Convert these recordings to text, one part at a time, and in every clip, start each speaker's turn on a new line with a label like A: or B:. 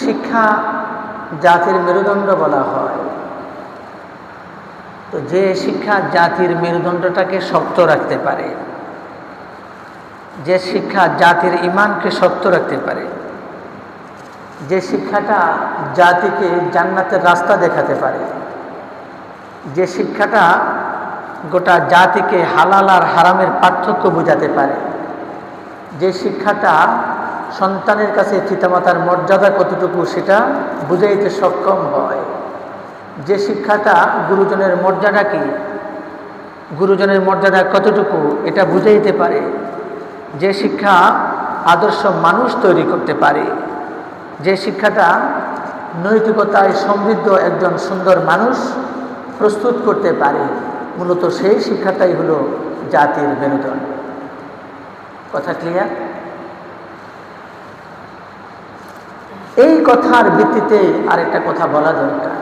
A: শিক্ষা জাতির মেরুদণ্ড বলা হয়। তো যে শিক্ষা জাতির মেরুদণ্ডটাকে শক্ত রাখতে পারে, যে শিক্ষা জাতির ঈমানকে শক্ত রাখতে পারে, যে শিক্ষাটা জাতিকে জান্নাতের রাস্তা দেখাতে পারে, যে শিক্ষাটা গোটা জাতিকে হালাল আর হারামের পার্থক্য বোঝাতে পারে, যে শিক্ষাটা সন্তানের কাছে পিতামাতার মর্যাদা কতটুকু সেটা বুঝাইতে সক্ষম হয়, যে শিক্ষাটা গুরুজনের মর্যাদা কি, গুরুজনের মর্যাদা কতটুকু এটা বুঝাইতে পারে, যে শিক্ষা আদর্শ মানুষ তৈরি করতে পারে, যে শিক্ষাটা নৈতিকতায় সমৃদ্ধ একজন সুন্দর মানুষ প্রস্তুত করতে পারে, মূলত সেই শিক্ষাটাই হলো জাতির মেরুদণ্ড। কথা ক্লিয়ার? এই কথার ভিত্তিতে আরেকটা কথা বলা দরকার।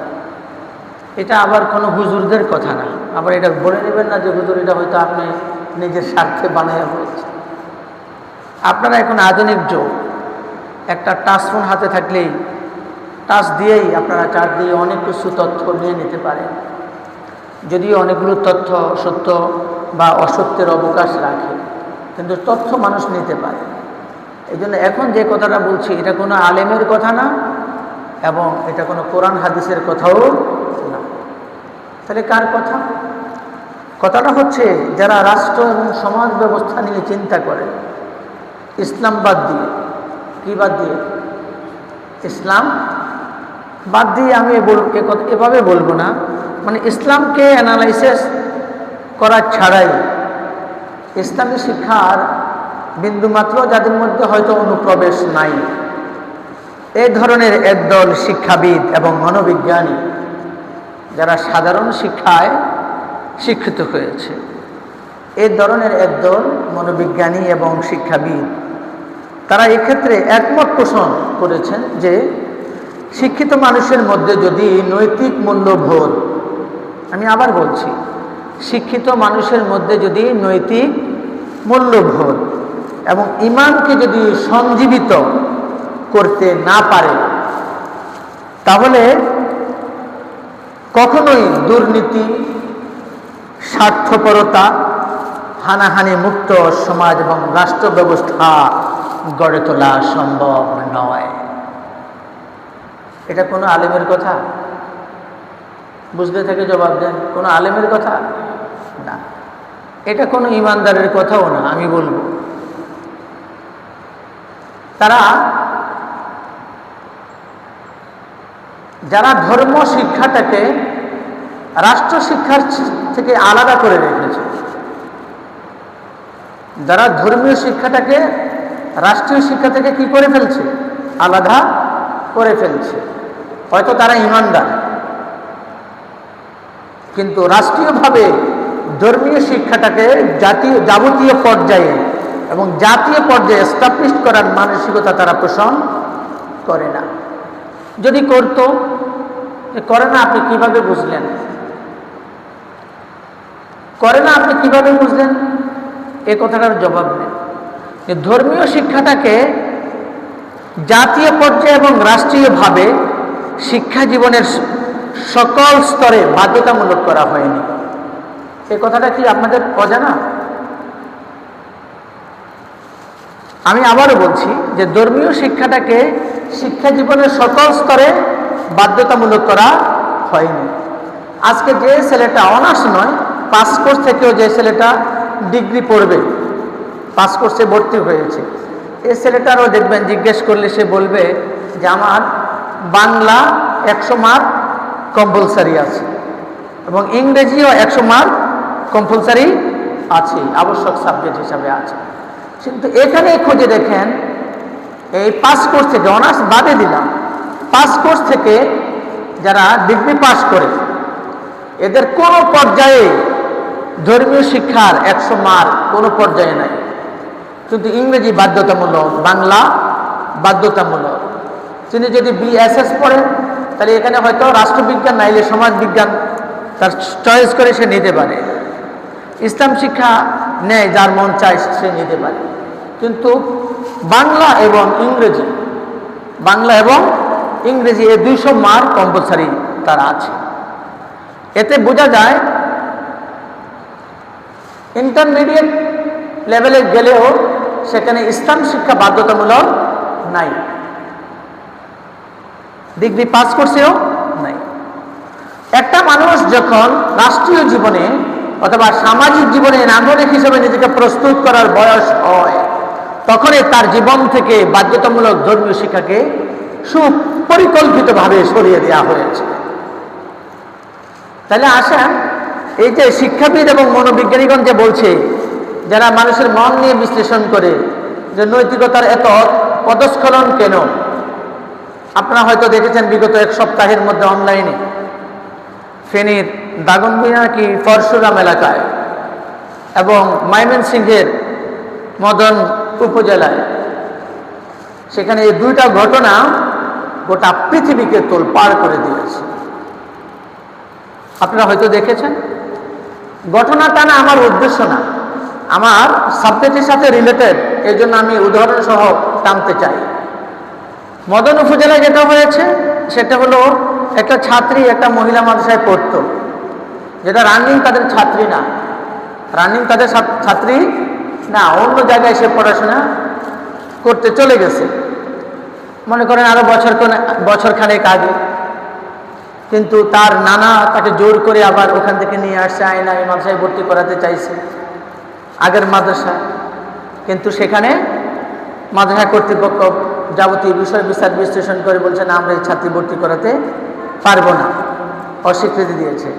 A: এটা আবার কোনো হুজুরদের কথা না, আবার এটা বলে নেবেন না যে হুজুর এটা হয়তো আপনি নিজের স্বার্থে বানাইয়া বলছেন। আপনারা এখন আধুনিক যুগ, একটা টাচ ফোন হাতে থাকলেই টাচ দিয়েই আপনারা চার দিয়ে অনেক কিছু তথ্য নিয়ে নিতে পারেন, যদিও অনেকগুলো তথ্য সত্য বা অসত্যের অবকাশ রাখে, কিন্তু তথ্য মানুষ নিতে পারে। এই জন্য এখন যে কথাটা বলছি এটা কোনো আলেমের কথা না, এবং এটা কোনো কোরআন হাদিসের কথাও না। তাহলে কার কথা? কথাটা হচ্ছে যারা রাষ্ট্র এবং সমাজ ব্যবস্থা নিয়ে চিন্তা করে, ইসলাম বাদ দিয়ে, কি বাদ দিয়ে? ইসলাম বাদ দিয়ে আমি এভাবে বলবো না, মানে ইসলামকে অ্যানালাইসিস করা ছাড়াই ইসলামী শিক্ষার বিন্দুমাত্র যাদের মধ্যে হয়তো অনুপ্রবেশ নাই, এই ধরনের একদল শিক্ষাবিদ এবং মনোবিজ্ঞানী যারা সাধারণ শিক্ষায় শিক্ষিত হয়েছে, এই ধরনের একদল মনোবিজ্ঞানী এবং শিক্ষাবিদ তারা এক্ষেত্রে একমত পোষণ করেছেন যে শিক্ষিত মানুষের মধ্যে যদি নৈতিক মূল্যবোধ, আমি আবার বলছি, শিক্ষিত মানুষের মধ্যে যদি নৈতিক মূল্যবোধ এবং ঈমানকে যদি সঞ্জীবিত করতে না পারে, তাহলে কখনোই দুর্নীতি, স্বার্থপরতা, হানাহানি মুক্ত সমাজ এবং রাষ্ট্র ব্যবস্থা গড়ে তোলা সম্ভব নয়। এটা কোনো আলেমের কথা? বুঝতে থেকে জবাব দেন, কোনো আলেমের কথা না, এটা কোনো ইমানদারের কথাও না। আমি বলবো যারা ধর্ম শিক্ষাটাকে রাষ্ট্র শিক্ষার থেকে আলাদা করে রেখেছে, যারা ধর্মীয় শিক্ষাটাকে রাষ্ট্রীয় শিক্ষা থেকে কি করে ফেলছে? আলাদা করে ফেলছে। হয়তো তারা ঈমানদার, কিন্তু রাষ্ট্রীয়ভাবে ধর্মীয় শিক্ষাটাকে যাবতীয় পর্যায়ে এবং জাতীয় পর্যায়ে এস্টাবলিশ করার মানসিকতা তারা পোষণ করে না। যদি করতো, করে না, আপনি কিভাবে বুঝলেন? করে না, আপনি কিভাবে বুঝলেন? এ কথাটার জবাব নেই। ধর্মীয় শিক্ষাটাকে জাতীয় পর্যায়ে এবং রাষ্ট্রীয়ভাবে শিক্ষা জীবনের সকল স্তরে বাধ্যতামূলক করা হয়নি। এই কথাটা কি আপনাদের অজানা? আমি আবারও বলছি যে ধর্মীয় শিক্ষাটাকে শিক্ষা জীবনের সকল স্তরে বাধ্যতামূলক করা হয়নি। আজকে যে ছেলেটা অনার্স নয়, পাস কোর্স থেকেও যে ছেলেটা ডিগ্রি পড়বে, পাস কোর্সে ভর্তি হয়েছে, এই ছেলেটারও দেখবেন জিজ্ঞেস করলে সে বলবে যে আমার বাংলা 100 মার্ক কম্পালসারি আছে এবং ইংরেজিও 100 মার্ক কম্পালসারি আছে, আবশ্যক সাবজেক্ট হিসাবে আছে। কিন্তু এখানে খুঁজে দেখেন, এই পাস কোর্স থেকে, অনার্স বাদে দিলাম, পাস কোর্স থেকে যারা ডিগ্রি পাস করে এদের কোনো পর্যায়ে ধর্মীয় শিক্ষার 100 মার্ক কোনো পর্যায়ে নাই, কিন্তু ইংরেজি বাধ্যতামূলক, বাংলা বাধ্যতামূলক। তিনি যদি BSS পড়েন তাহলে এখানে হয়তো রাষ্ট্রবিজ্ঞান নাইলে সমাজ বিজ্ঞান তার চয়েস করে সে নিতে পারে। ইসলাম শিক্ষা নেয়, যার মন চায় সে নিতে পারে, কিন্তু বাংলা এবং ইংরেজি, এই 200 মার্ক কম্পালসারি তারা আছে। এতে বোঝা যায় ইন্টারমিডিয়েট লেভেলে গেলেও সেখানে ইসলাম শিক্ষা বাধ্যতামূলক নাই, ডিগ্রি পাস করছেও নাই। একটা মানুষ যখন রাষ্ট্রীয় জীবনে অথবা সামাজিক জীবনে নাগরিক হিসেবে নিজেকে প্রস্তুত করার বয়স হয়, তখনই তার জীবন থেকে বাধ্যতামূলক ধর্মীয় শিক্ষাকে সুপরিকল্পিতভাবে সরিয়ে দেওয়া হয়েছে। তাহলে আসেন, এই যে শিক্ষাবিদ এবং মনোবিজ্ঞানীগণ যে বলছে, যারা মানুষের মন নিয়ে বিশ্লেষণ করে যে নৈতিকতার এত পদস্খলন কেন, আপনারা হয়তো দেখেছেন বিগত 1 সপ্তাহের মধ্যে অনলাইনে ফেনীর দাগনভূঞা কি পরশুরাম এলাকায় এবং ময়মনসিংহের মদন উপজেলায়, সেখানে এই 2টা ঘটনা গোটা পৃথিবীকে তোলপাড় করে দিয়েছে। আপনারা হয়তো দেখেছেন। ঘটনাটা না আমার উদ্দেশ্য না, আমার সাবজেক্টের সাথে রিলেটেড, এই জন্য আমি উদাহরণ সহ টানতে চাই। মদন উপজেলায় যেটা হয়েছে সেটা হলো, একটা ছাত্রী একটা মহিলা মাদ্রাসায় পড়তো, যেটা রানিং তাদের ছাত্রী না, রানিং তাদের ছাত্রী না, অন্য জায়গায় সে পড়াশোনা করতে চলে গেছে, মনে করেন আরো বছরখানেক আগে। কিন্তু তার নানা তাকে জোর করে আবার ওখান থেকে নিয়ে আসছে, আয়না এই মাদ্রাসায় ভর্তি করাতে চাইছে, আগের মাদ্রাসা। কিন্তু সেখানে মাদ্রাসা কর্তৃপক্ষ যাবতীয় বিষয় বিচার বিশ্লেষণ করে বলছে না, আমরা এই ছাত্রী ভর্তি করাতে পারবো না, অস্বীকৃতি দিয়েছে।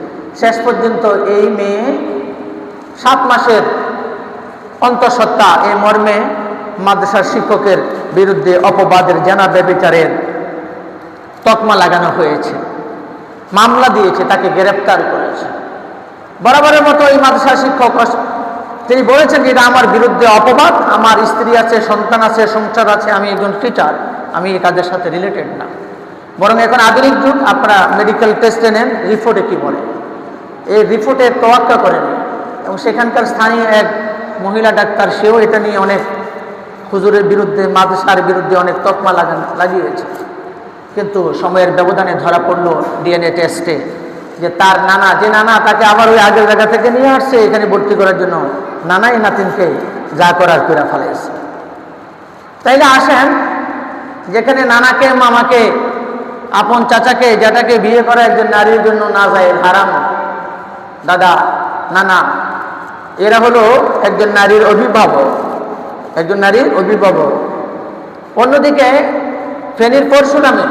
A: শেষ পর্যন্ত এই মেয়ে 7 মাসের অন্তঃসত্ত্বা এই মর্মে মাদ্রাসার শিক্ষকের বিরুদ্ধে অপবাদের জেনা ব্যভিচারের তকমা লাগানো হয়েছে, মামলা দিয়েছে, তাকে গ্রেফতার করেছে। বরাবরের মতো এই মাদ্রাসার শিক্ষক তিনি বলেছেন যে এটা আমার বিরুদ্ধে অপবাদ, আমার স্ত্রী আছে, সন্তান আছে, সংসার আছে, আমি একজন টিচার, আমি এই কাজের সাথে রিলেটেড না। বরং এখন আধুনিক যুগ, আপনারা মেডিকেল টেস্টে নেন, রিপোর্টে কি বলে, এই রিপোর্টে তোয়াক্কা করেন। এবং সেখানকার স্থানীয় এক মহিলা ডাক্তার, সেও এটা নিয়ে অনেক হুজুরের বিরুদ্ধে, মাদ্রাসার বিরুদ্ধে অনেক তকমা লাগিয়েছে। কিন্তু সময়ের ব্যবধানে ধরা পড়লো ডিএনএ টেস্টে যে তার নানা, যে নানা তাকে আবার ওই আগের জায়গা থেকে নিয়ে আসছে এখানে ভর্তি করার জন্য, নানাই নাতিনকে যা করার করে ফেলেছে। তাইলে আসেন, যেখানে নানাকে, মামাকে, আপন চাচাকে, জ্যাঠাকে বিয়ে করা একজন নারীর জন্য নাজায়েজ, হারাম। দাদা, নানা, এরা হলো একজন নারীর অভিভাবক, একজন নারীর অভিভাবক। অন্যদিকে ফেনীর পরশুরামে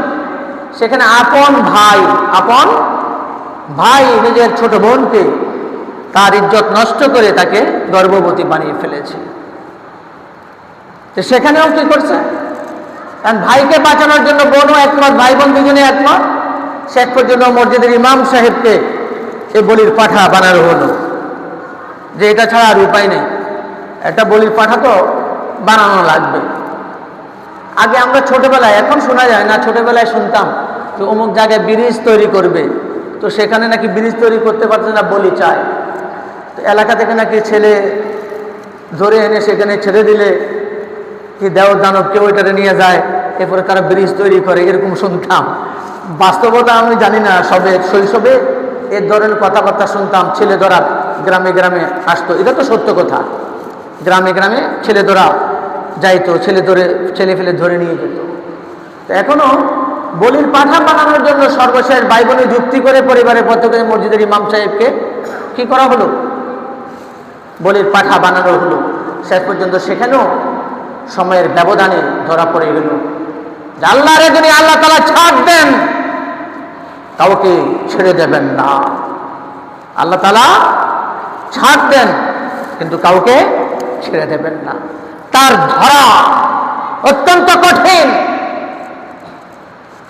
A: সেখানে আপন ভাই নিজের ছোট বোনকে তার ইজ্জত নষ্ট করে তাকে গর্ভবতী বানিয়ে ফেলেছে। তো সেখানেও কি করছে, কারণ ভাইকে বাঁচানোর জন্য বোনও একমত, ভাই বোন দুজনে একমত। শেষ পর্যন্ত মসজিদের ইমাম সাহেবকে এই বলির পাঠা বানানো হলো, যে এটা ছাড়া আর উপায় নেই, একটা বলির পাঠা তো বানানো লাগবে। আগে আমরা ছোটবেলায়, এখন শোনা যায় না, ছোটবেলায় শুনতাম যে অমুক জায়গায় ব্রিজ তৈরি করবে, তো সেখানে নাকি ব্রিজ তৈরি করতে পারছে না, বলি চায়। তো এলাকা থেকে নাকি ছেলে ধরে এনে সেখানে ছেড়ে দিলে কি দেও দানব কেউ এটারে নিয়ে যায়, এরপরে তারা ব্রিজ তৈরি করে, এরকম শুনতাম। বাস্তবতা আমি জানি না, সবে শৈশবে এর ধরনের কথাবার্তা শুনতাম। ছেলে ধরা গ্রামে গ্রামে আসতো, এটা তো সত্য কথা, গ্রামে গ্রামে ছেলে ধরা যাইতো, ছেলে ফেলে ধরে নিয়ে যেত। তো এখনো বলির পাঠা বানানোর জন্য সর্বশেষ ভাই বোনে যুক্তি করে পরিবারের পক্ষ থেকে মসজিদের ইমাম সাহেবকে কি করা হলো, বলির পাঠা বানানো হলো। শেষ পর্যন্ত সেখানেও সময়ের ব্যবধানে ধরা পড়ে গেল যে আল্লাহর যদি আল্লাহ তাআলা ছাড় দেন, কাউকে ছেড়ে দেবেন না। আল্লাহ তাআলা ছাড় দেন কিন্তু কাউকে ছেড়ে দেবেন না। তার ধরা অত্যন্ত কঠিন।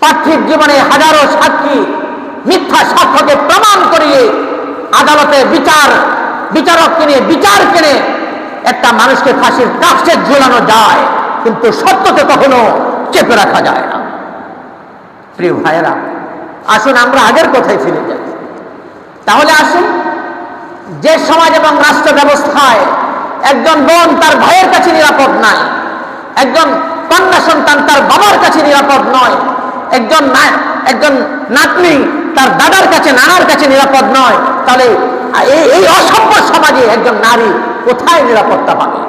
A: পার্থিব জীবনে হাজারো সাক্ষী মিথ্যা সাক্ষ্যকে প্রমাণ করিয়ে আদালতে বিচারক কিনে একটা মানুষকে ফাঁসির কাছে ঝুলানো যায়, কিন্তু সত্যকে কখনো চেপে রাখা যায় না। প্রিয় ভাইয়েরা, আসুন আমরা আগের কথায় ফিরে যাই। তাহলে আসুন, যে সমাজ এবং রাষ্ট্র ব্যবস্থায় একজন বোন তার ভাইয়ের কাছে নিরাপদ নাই, একজন কন্যা সন্তান তার বাবার কাছে নিরাপদ নয়, একজন নাতনি তার দাদার কাছে নানার কাছে নিরাপদ নয়, তাহলে এই অসভ্য সমাজে একজন নারী কোথায় নিরাপত্তা পাবে?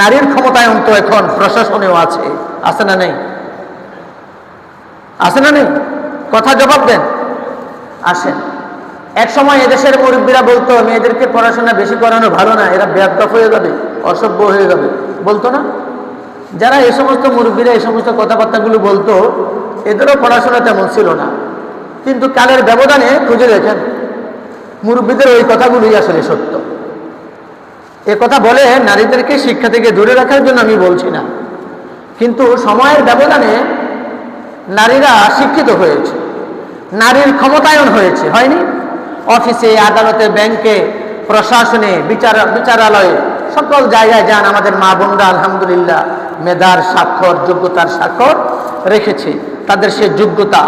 A: নারীর ক্ষমতায়ন তো এখন প্রশাসনেও আছে, আছে না নেই? আছে না নেই? কথা জবাব দেন। আসেন, এক সময় এদেশের মুরব্বীরা বলতো মেয়েদেরকে পড়াশোনা বেশি করানো ভালো না, এরা বেয়াদব হয়ে যাবে, অসভ্য হয়ে যাবে, বলতো না? যারা এই সমস্ত মুরব্বীরা এই সমস্ত কথাবার্তাগুলো বলতো, এদেরও পড়াশোনা তেমন ছিল না, কিন্তু কালের ব্যবধানে খুঁজে দেখেন মুরব্বীদের ওই কথাগুলোই আসলে সত্য। এ কথা বলে নারীদেরকে শিক্ষা থেকে দূরে রাখার জন্য আমি বলছি না, কিন্তু সময়ের ব্যবধানে নারীরা শিক্ষিত হয়েছে, নারীর ক্ষমতায়ন হয়েছে, হয়নি? অফিসে, আদালতে, ব্যাংকে, প্রশাসনে, বিচারালয়ে, সকল জায়গায় যান আমাদের মা বোনরা আলহামদুলিল্লাহ মেধার স্বাক্ষর, যোগ্যতার স্বাক্ষর রেখেছে। তাদের সে যোগ্যতা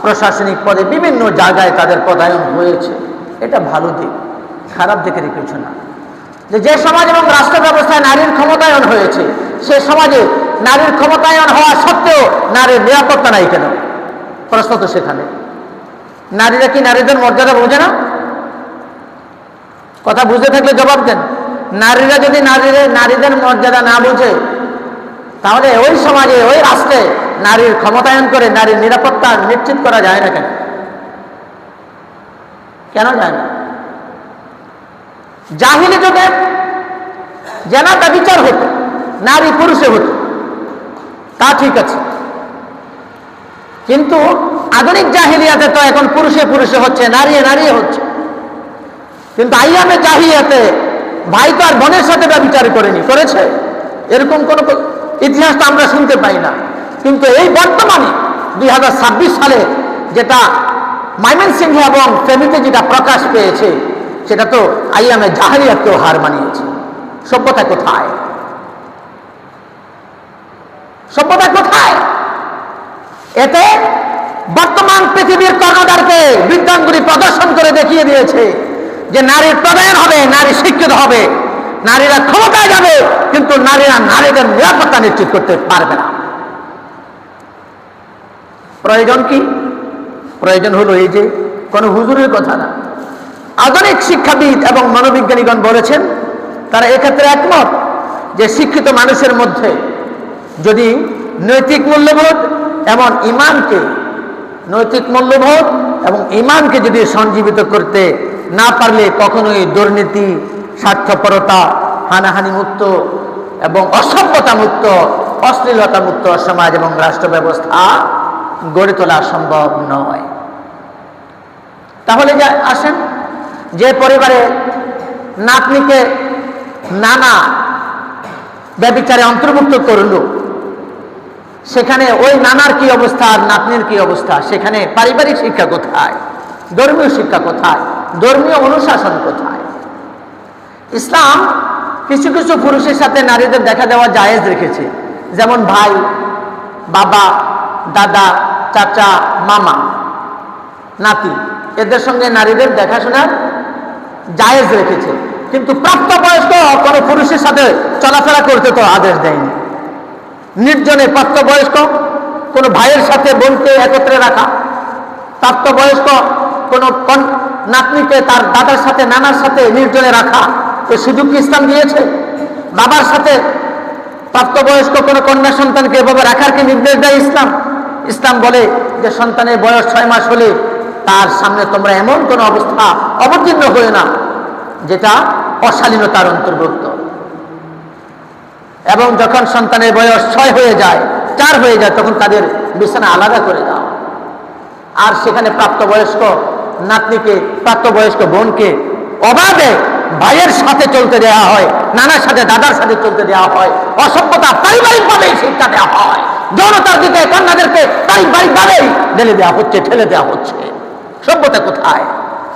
A: প্রশাসনিক পদে বিভিন্ন জায়গায় তাদের পদায়ন হয়েছে। এটা ভালো দিক, খারাপ দিকের কিছু না। যে সমাজ এবং রাষ্ট্র ব্যবস্থায় নারীর ক্ষমতায়ন হয়েছে, সে সমাজে নারীর ক্ষমতায়ন হওয়া সত্ত্বেও নারীর নিরাপত্তা নাই কেন? প্রশ্ন তো সেখানে। নারীরা কি নারীদের মর্যাদা বোঝে না? কথা বুঝতে থাকলে জবাব দেন। নারীরা যদি নারীদের মর্যাদা না বোঝে, তাহলে ওই সমাজে, ওই রাষ্ট্রে নারীর ক্ষমতায়ন করে নারীর নিরাপত্তা নিশ্চিত করা যায় না কেন? কেন যায় না? জাহিলি যুগে জেনা ব্যভিচার হতো, নারী পুরুষে হতো, তা ঠিক আছে, কিন্তু আধুনিক জাহিলিয়াতে তো এখন পুরুষে পুরুষে হচ্ছে, নারী নারী হচ্ছে। কিন্তু আইয়ামে জাহিলিয়াতে ভাই তো আর বোনের সাথে ব্যভিচার করেনি, করেছে? এরকম কোন ইতিহাস তো আমরা শুনতে পাই না। কিন্তু এই বর্তমানে 2026 সালে যেটা ময়মনসিংহ এবং ফেনীতে যেটা প্রকাশ পেয়েছে, সেটা তো আইয়ামে জাহিলিয়াতকেও হার মানিয়েছে। সভ্যতা কোথায়? সভ্যতা কোথায়? এতে বর্তমান পৃথিবীর কর্ণধারকে বিজ্ঞানগুলি প্রদর্শন করে দেখিয়ে দিয়েছে যে নারীর প্রদান হবে, নারী শিক্ষিত হবে, নারীরা ক্ষমতায় যাবে, কিন্তু নারীরা নারীদের নিরাপত্তা নিশ্চিত করতে পারবে না। প্রয়োজন কি? প্রয়োজন হলো এই যে, কোন হুজুরের কথা না, আধুনিক শিক্ষাবিদ এবং মনোবিজ্ঞানীগণ বলেছেন, তারা এক্ষেত্রে একমত যে শিক্ষিত মানুষের মধ্যে যদি নৈতিক মূল্যবোধ এবং ইমানকে, নৈতিক মূল্যবোধ এবং ইমানকে যদি সঞ্জীবিত করতে না পারলে কখনোই দুর্নীতি, স্বার্থপরতা, হানাহানি মুক্ত এবং অসভ্যতা মুক্ত, অশ্লীলতা মুক্ত সমাজ এবং রাষ্ট্র ব্যবস্থা গড়ে তোলা সম্ভব নয়। তাহলে আসেন, যে পরিবারে নাতনিকে নানা ব্যভিচারে অন্তর্ভুক্ত করল, সেখানে ওই নানার কি অবস্থা আর নাতনির কি অবস্থা? সেখানে পারিবারিক শিক্ষা কোথায়? ধর্মীয় শিক্ষা কোথায়? ধর্মীয় অনুশাসন কোথায়? ইসলাম কিছু কিছু পুরুষের সাথে নারীদের দেখা দেওয়া জায়েজ রেখেছে, যেমন ভাই, বাবা, দাদা, চাচা, মামা, নাতি, এদের সঙ্গে নারীদের দেখাশোনার জায়েজ রেখেছে। কিন্তু প্রাপ্তবয়স্ক কোনো পুরুষের সাথে চলাফেরা করতে তো আদেশ দেয়নি। নির্জনে প্রাপ্তবয়স্ক কোনো ভাইয়ের সাথে বোনকে একত্রে রাখা, প্রাপ্তবয়স্ক কোনো নাতনিকে তার দাদার সাথে, নানার সাথে নির্জনে রাখা, এ সুযোগ কি ইসলাম দিয়েছে? বাবার সাথে প্রাপ্তবয়স্ক কোনো কন্যা সন্তানকে এভাবে রাখার কি নির্দেশ দেয় ইসলাম? ইসলাম বলে যে সন্তানের বয়স 6 মাস হলে তার সামনে তোমরা এমন কোনো অবস্থা অবতীর্ণ হয়ে না যেটা অশালীনতার অন্তর্ভুক্ত, এবং যখন সন্তানের বয়স 6 হয়ে যায়, 4 হয়ে যায়, তখন তাদের বিছানা আলাদা করে দাও। আর সেখানে প্রাপ্তবয়স্ক নাতনিকে, প্রাপ্তবয়স্ক বোনকে অবাধে ভাইয়ের সাথে চলতে দেওয়া হয়, নানার সাথে, দাদার সাথে চলতে দেওয়া হয়, অসভ্যতা পারিবারিকভাবেই শিক্ষা দেওয়া হয়, যৌনতার দিকে কন্যাদেরকে পারিবারিকভাবেই ঢেলে দেওয়া হচ্ছে, ঠেলে দেওয়া হচ্ছে। সভ্যতা কোথায়?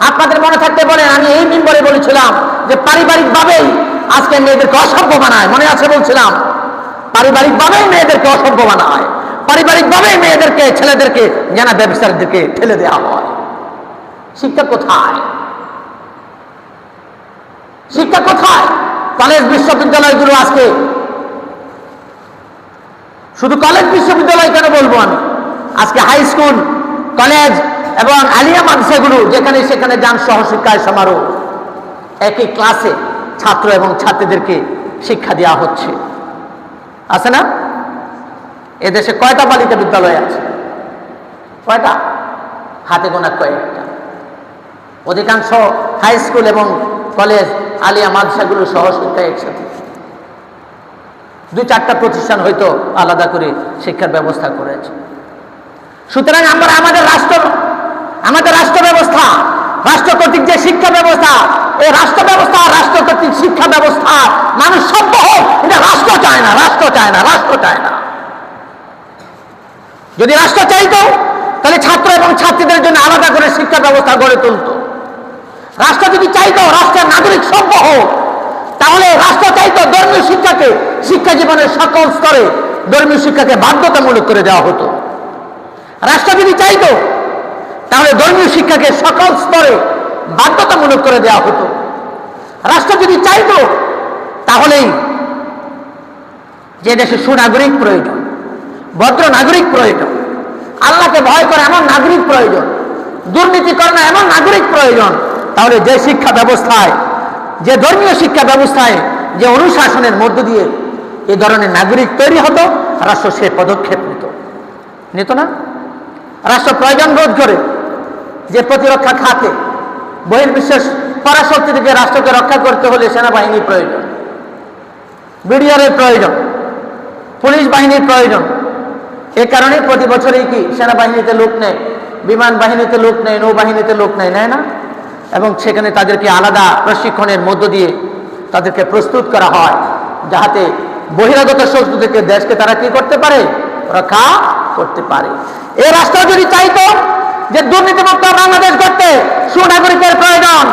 A: আপনাদের মনে থাকতে বলেন, আমি এই মিম্বরে বলেছিলাম যে পারিবারিকভাবেই আজকে মেয়েদেরকে অসভ্য বানায়, মনে আছে বলছিলাম? পারিবারিকভাবেই মেয়েদেরকে অসভ্য বানায়, পারিবারিকভাবেই মেয়েদেরকে, ছেলেদেরকে জানা ব্যবসার দিকে ঠেলে দেওয়া হয়। শিক্ষা কোথায়? শিক্ষা কোথায়? কলেজ বিশ্ববিদ্যালয়গুলো আজকে, শুধু কলেজ বিশ্ববিদ্যালয় কেন বলবো আমি, আজকে হাই স্কুল, কলেজ এবং আলিয়া মাদ্রাসাগুলো যেখানে সেখানে যান সহশিক্ষায় সমারোহ, একই ক্লাসে ছাত্র এবং ছাত্রীদেরকে শিক্ষা দেওয়া হচ্ছে। আছে না? এদেশে কয়টা বালিকা বিদ্যালয় আছে? কয়টা? হাতে গোনা কয়েকটা। অধিকাংশ হাই স্কুল এবং কলেজ, আলিয়া মাদ্রাসাগুলো সহশিক্ষা একসাথে। 2-4টা প্রতিষ্ঠান হয়তো আলাদা করে শিক্ষার ব্যবস্থা করেছে। সুতরাং আমরা আমাদের রাষ্ট্র ব্যবস্থা, রাষ্ট্র কর্তৃক যে শিক্ষা ব্যবস্থা, এই রাষ্ট্র ব্যবস্থা, রাষ্ট্র কর্তৃক শিক্ষা ব্যবস্থা মানুষ সভ্য হোক, এটা রাষ্ট্র চায় না, রাষ্ট্র চায় না, রাষ্ট্র চায় না। যদি রাষ্ট্র চাইতো তাহলে ছাত্র এবং ছাত্রীদের জন্য আলাদা করে শিক্ষা ব্যবস্থা গড়ে তুলত। রাষ্ট্র যদি চাইতো রাষ্ট্রের নাগরিক সভ্য হোক, তাহলে রাষ্ট্র চাইতো ধর্মীয় শিক্ষাকে, শিক্ষা জীবনের সকল স্তরে ধর্মীয় শিক্ষাকে বাধ্যতামূলক করে দেওয়া হতো। রাষ্ট্র যদি চাইতো তাহলে ধর্মীয় শিক্ষাকে সকল স্তরে বাধ্যতামূলক করে দেওয়া হতো। রাষ্ট্র যদি চাইতো তাহলেই যে দেশে সুনাগরিক প্রয়োজন, ভদ্র নাগরিক প্রয়োজন, আল্লাহকে ভয় করে এমন নাগরিক প্রয়োজন, দুর্নীতি করে না এমন নাগরিক প্রয়োজন, তাহলে যে শিক্ষা ব্যবস্থায়, যে ধর্মীয় শিক্ষা ব্যবস্থায়, যে অনুশাসনের মধ্য দিয়ে এই ধরনের নাগরিক তৈরি হতো, রাষ্ট্র সে পদক্ষেপ নিত না। রাষ্ট্র প্রয়োজন বোধ করে যে প্রতিরক্ষা খাতে বহির্বিশ্বের পরাশক্তি থেকে রাষ্ট্রকে রক্ষা করতে হলে সেনাবাহিনী প্রয়োজন, বিডিআরের প্রয়োজন, পুলিশ বাহিনীর প্রয়োজন। এ কারণে প্রতি বছরই কি সেনাবাহিনীতে লোক নেয়, বিমান বাহিনীতে লোক নেয়, নৌবাহিনীতে লোক নেয়, নেয় না? এবং সেখানে তাদেরকে আলাদা প্রশিক্ষণের মধ্য দিয়ে তাদেরকে প্রস্তুত করা হয়, যাহাতে বহিরাগত শত্রু থেকে দেশকে তারা কি করতে পারে? রক্ষা করতে পারে। এই রাষ্ট্র যদি চাইতো যে দুর্নীতিমুক্ত বাংলাদেশ গড়তে সুনাগরিকের প্রয়োজন,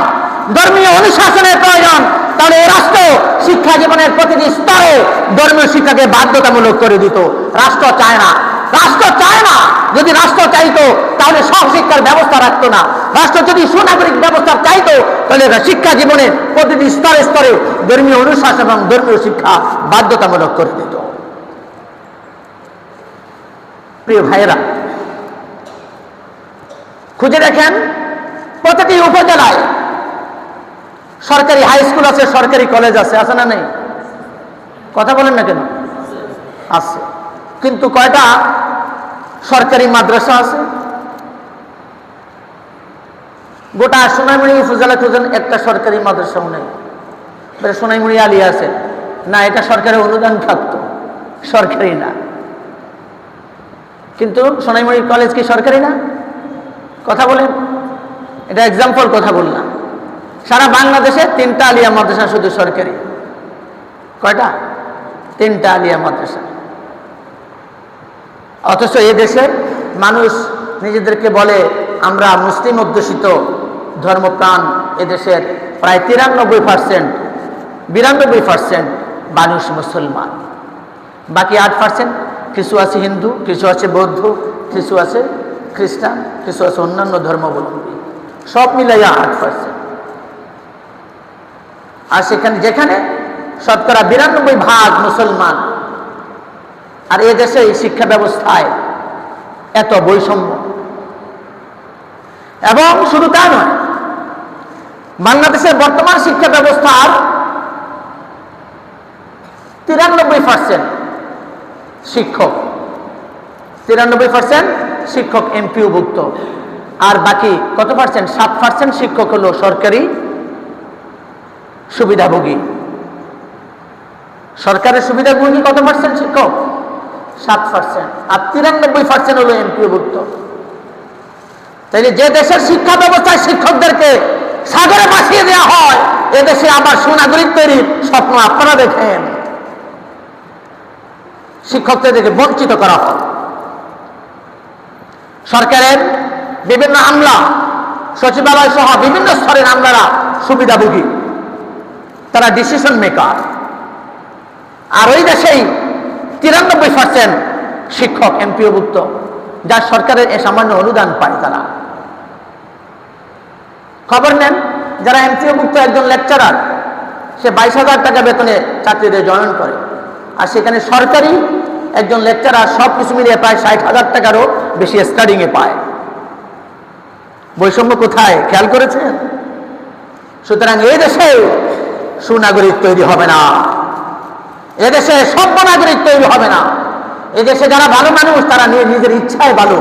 A: ধর্মীয় অনুশাসনের প্রয়োজন, তাহলে এই রাষ্ট্র শিক্ষা জীবনের প্রতিটি স্তরে ধর্মীয় শিক্ষাকে বাধ্যতামূলক করে দিত। রাষ্ট্র চায় না, রাষ্ট্র চায় না। যদি রাষ্ট্র চাইতো তাহলে সহশিক্ষার ব্যবস্থা রাখতো না। রাষ্ট্র যদি সুনাগরিক ব্যবস্থা চাইতো তাহলে শিক্ষা জীবনের প্রতিটি স্তরে স্তরে ধর্মীয় অনুশাসন এবং ধর্মীয় শিক্ষা বাধ্যতামূলক করে দিত। প্রিয় ভাইয়েরা, খুঁজে দেখেন প্রতিটি উপজেলায় সরকারি হাই স্কুল আছে, সরকারি কলেজ আছে, আছে না নেই? কথা বলেন না কেন? আছে। কিন্তু কয়টা সরকারি মাদ্রাসা আছে? গোটা সোনাইমুড়ি উপজেলা খুঁজেন, একটা সরকারি মাদ্রাসাও নেই। সোনাইমুড়ি আলিয়া আছে না, এটা সরকারি অনুদান প্রাপ্ত, সরকারি না। কিন্তু সোনাইমুড়ি কলেজ কি সরকারি না? কথা বলেন, এটা এক্সাম্পল কথা বললাম। সারা বাংলাদেশে 3টা আলিয়া মাদ্রাসা শুধু সরকারি। কয়টা? 3টা আলিয়া মাদ্রাসা। অথচ এ দেশে মানুষ নিজেদেরকে বলে আমরা মুসলিম অধ্যুষিত ধর্মপ্রাণ। এদেশের প্রায় 93% মানুষ মুসলমান, বাকি 8% কিছু আছে হিন্দু, কিছু আছে বৌদ্ধ, কিছু আছে খ্রিস্টান, কিছু আছে অন্যান্য ধর্মাবলম্বী, সব মিলাইয়া 8%। আর সেখানে যেখানে শতকরা 92% মুসলমান, আর এ দেশে এই শিক্ষা ব্যবস্থায় এত বৈষম্য। এবং শুধু তা নয়, বাংলাদেশের বর্তমান শিক্ষা ব্যবস্থার 93% শিক্ষক, 93% শিক্ষক এমপিওভুক্ত। আর বাকি কত পার্সেন্ট? 7% শিক্ষক হলো সরকারি সুবিধাভোগী। সরকারের সুবিধাভোগী কত পার্সেন্ট শিক্ষক? 7%। আর 93% হলো এমপিওভুক্ত। তাইলে যে দেশের শিক্ষা ব্যবস্থায় শিক্ষকদেরকে সাগরে ভাসিয়ে দেওয়া হয়, এদেশে আবার সুনাগরিক তৈরির স্বপ্ন আপনারা দেখেন। শিক্ষকদেরকে বঞ্চিত করা হয়। সরকারের বিভিন্ন আমলা, সচিবালয় সহ বিভিন্ন স্তরের আমলারা সুবিধাভোগী, তারা ডিসিশন মেকার। আর ওই দেশেই 93% শিক্ষক এমপিওভুক্ত, যা সরকারের এ সামান্য অনুদান পায়। তারা খবর নেন, যারা এমপিওভুক্ত একজন লেকচারার, সে 22,000 টাকা বেতনে চাকরিতে জয়েন করে, আর সেখানে সরকারি একজন লেকচারার সব কিছু মিলিয়ে প্রায় 60,000 টাকারও বেশি স্টার্টিংয়ে পায়। বৈষম্য কোথায় খেয়াল করেছেন? সুতরাং এই দেশে সুনাগরিক তৈরি হবে না, এদেশে সভ্য নাগরিক তৈরি হবে না। এদেশে যারা ভালো মানুষ তারা নিজের ইচ্ছায় ভালো,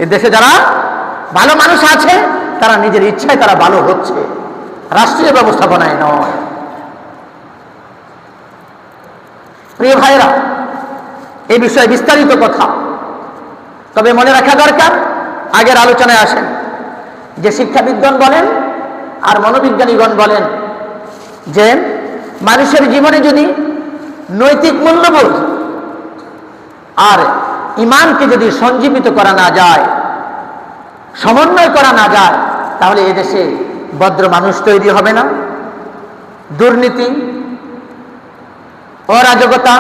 A: এদেশে যারা ভালো মানুষ আছে তারা নিজের ইচ্ছায় তারা ভালো হচ্ছে, রাষ্ট্রীয় ব্যবস্থাপনায় নয়। প্রিয় ভাইরা, এই বিষয়ে বিস্তারিত কথা, তবে মনে রাখা দরকার, আগের আলোচনায় আসেন যে শিক্ষাবিদগণ বলেন আর মনোবিজ্ঞানীগণ বলেন যে মানুষের জীবনে যদি নৈতিক মূল্যবোধ আর ঈমানকে যদি সঞ্জীবিত করা না যায়, সমন্বয় করা না যায়, তাহলে এদেশে ভদ্র মানুষ তৈরি হবে না। দুর্নীতি, অরাজকতা,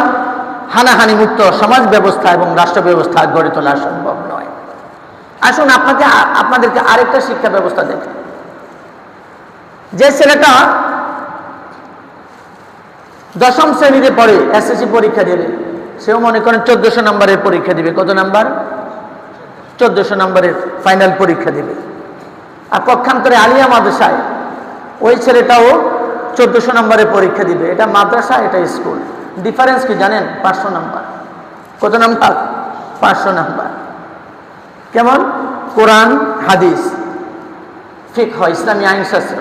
A: হানাহানি মুক্ত সমাজ ব্যবস্থা এবং রাষ্ট্র ব্যবস্থা গড়ে তোলা সম্ভব নয়। আসুন আপনাদেরকে আরেকটা শিক্ষা ব্যবস্থা দেখেন। যে ছেলেটা 10ম শ্রেণীতে পড়ে এসএসসি পরীক্ষা দেবে, সেও মনে করেন 1400 নম্বরের পরীক্ষা দিবে। কত নাম্বার? 1400 নম্বরের ফাইনাল পরীক্ষা দিবে। আর পক্ষান্তরে আলিয়া মাদ্রাসায় ওই ছেলেটাও 1400 নম্বরের পরীক্ষা দিবে। এটা মাদ্রাসা, এটা স্কুল। ডিফারেন্স কি জানেন? 500 নাম্বার। কত নাম্বার? 500 নাম্বার। কেমন? কোরআন, হাদিস, ফিকহ, ইসলামী আইনশাস্ত্র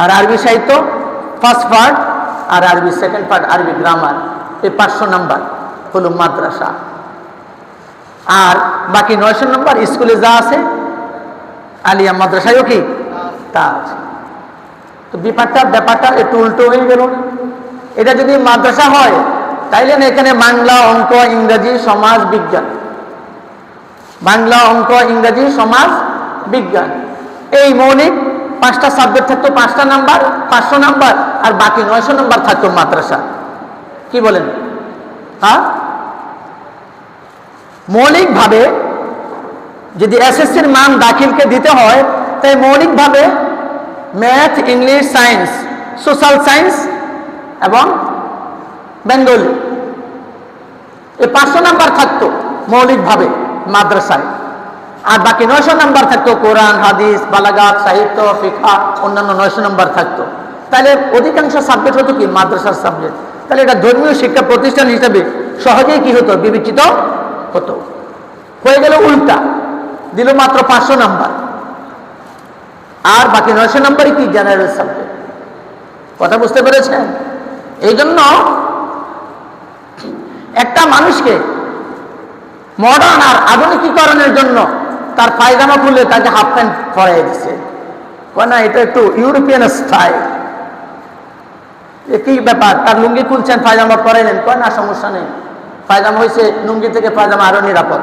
A: আর আরবি সাহিত্য ফার্স্ট পার্ট, আর আরবি সেকেন্ড পার্ট, আরবি গ্রামার, এই 500 নাম্বার হলো মাদ্রাসা। আর বাকি 900 নম্বর স্কুলে যা আছে, আলিয়া মাদ্রাসায়ও কি তা আছে। তো ব্যাপারটা একটু উল্টো হয়ে গেল। এটা যদি মাদ্রাসা হয় তাইলে না এখানে বাংলা, অঙ্ক, ইংরেজি, সমাজ বিজ্ঞান, বাংলা, অঙ্ক, ইংরেজি, সমাজ বিজ্ঞান, এই মৌলিক 5টা সাবজেক্ট থাকতো 5টা নাম্বার, 500 নাম্বার, আর বাকি 900 নাম্বার থাকতো মাদ্রাসা। কি বলেন? হ্যাঁ, মৌলিকভাবে যদি এসএসসির মান দাখিলকে দিতে হয়, তাই মৌলিকভাবে math, English, science, social science এবং বেঙ্গলি, এই 500 নাম্বার থাকতো মৌলিকভাবে মাদ্রাসায়। আর বাকি 900 নাম্বার থাকতো কোরআন, হাদিস, বালাগাত, সাহিত্য, ফিকহ, অন্যান্য 900 নাম্বার থাকতো। তাহলে অধিকাংশ সাবজেক্ট হতো কি মাদ্রাসার সাবজেক্ট। তাহলে এটা ধর্মীয় শিক্ষা প্রতিষ্ঠান হিসেবে সহজেই কি হতো? বিবেচিত হতো। হয়ে গেল উল্টা, দিল মাত্র 500 নাম্বার, আর বাকি 900 নাম্বারই কি জেনারেল সাবজেক্ট। কথা বুঝতে পেরেছেন? এই জন্য একটা মানুষকে মডার্ন আর আধুনিকীকরণের জন্য তার পায়জামা খুলে তাকে হাফ প্যান্ট পরাই দিচ্ছে। কয় না এটা একটু ইউরোপিয়ান স্টাইল। কি ব্যাপার? তার লুঙ্গি খুলছেন, পায়জামা পরাইলেন। কয় না সমস্যা নেই, পায়জামা হয়েছে, লুঙ্গি থেকে পায়জামা আরো নিরাপদ।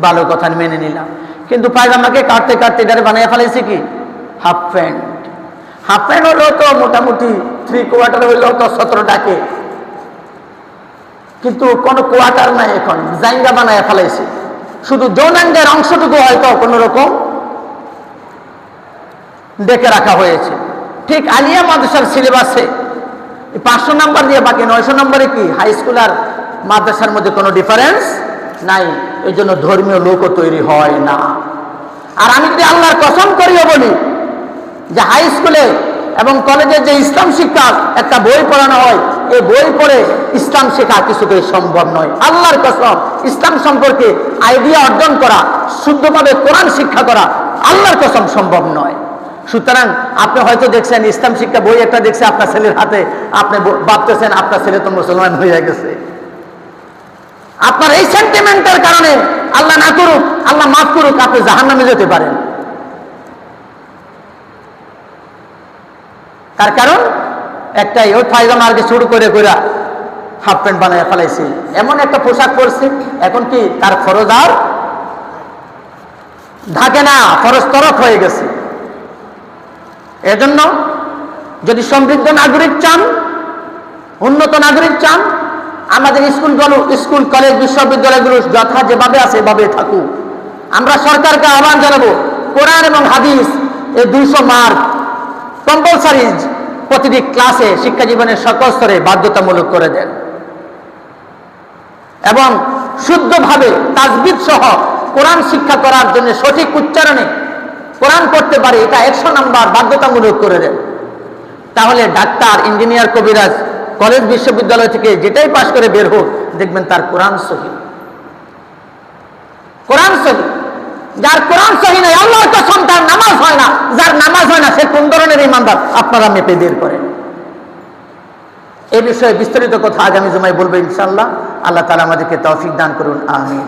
A: ভালো কথা, মেনে নিলাম। কিন্তু পায়জামাকে কাটতে কাটতে এটারে বানিয়ে ফেলেছে কি হাফ প্যান্ট। হাফ প্যান্ট হলেও তো মোটামুটি 3/4 হইলেও তো 17 ডাকে, কিন্তু কোনো কোয়ার্টার নাই, এখন জাইঙ্গা বানায় ফেলাইছে। শুধু যৌনাঙ্গের অংশটুকু হয়তো কোনো রকম ডেকে রাখা হয়েছে। ঠিক আলিয়া মাদ্রাসার সিলেবাসে 500 নাম্বার দিয়ে বাকি 900 নম্বরে কি হাই স্কুল আর মাদ্রাসার মধ্যে কোনো ডিফারেন্স নাই। এই জন্য ধর্মীয় লোকও তৈরি হয় না। আর আমি যদি আল্লাহর কসম করিও বলি যে হাই স্কুলে এবং কলেজে যে ইসলাম শিক্ষা একটা বই পড়ানো হয়, এই বই পড়ে ইসলাম শেখা কিছুতেই সম্ভব নয়। আল্লাহর কসম, ইসলাম সম্পর্কে আইডিয়া অর্জন করা, শুদ্ধভাবে কোরআন শিক্ষা করা আল্লাহর কসম সম্ভব নয়। সুতরাং আপনি হয়তো দেখছেন ইসলাম শিক্ষা বই একটা দেখছে আপনার ছেলের হাতে, আপনি ভাবতেছেন আপনার ছেলে তো মুসলমান হয়ে গেছে। আপনার এই সেন্টিমেন্টের কারণে আল্লাহ না করুক, আল্লাহ মাফ করুক, আপনি জাহান্নামে যেতে পারেন। তার কারণ একটাই, ওই পায়জামা আগে শুরু করে হাফ প্যান্ট বানায় ফেলাইছি, এমন একটা পোশাক পরছি, এখন কি তার ফরজ আর ঢাকে না, ফরজ তরফ হয়ে গেছে। এজন্য যদি সমৃদ্ধ নাগরিক চান, উন্নত নাগরিক চান, আমাদের স্কুল, কলেজ, বিশ্ববিদ্যালয়গুলো যথা যেভাবে আছে এভাবে থাকুক। আমরা সরকারকে আহ্বান জানাবো, কোরআন এবং হাদিস এই 200 মার্ক কম্পালসারি প্রতিটি ক্লাসে শিক্ষা জীবনের সকল স্তরে বাধ্যতামূলক করে দেন। এবং শুদ্ধভাবে তাজবিদ সহ কোরআন শিক্ষা করার জন্য সঠিক উচ্চারণে কোরআন করতে পারে, এটা 100 নাম্বার বাধ্যতামূলক করে দেন। তাহলে ডাক্তার, ইঞ্জিনিয়ার, কবিরাজ কলেজ বিশ্ববিদ্যালয় থেকে যেটাই পাশ করে বের হোক, দেখবেন তার কোরআন সহি। কোরআন সহি। যার কোরআন সহি নাই, আল্লাহর কসম তার নামাজ হয় না। যার নামাজ হয় না সে কোন ধরনের ইমানদার আপনারা মেপে বের করেন। এই বিষয়ে বিস্তারিত কথা আগামী জুমায় বলবো ইনশাআল্লাহ। আল্লাহ তাআলা আমাদেরকে তৌফিক দান করুন, আমিন।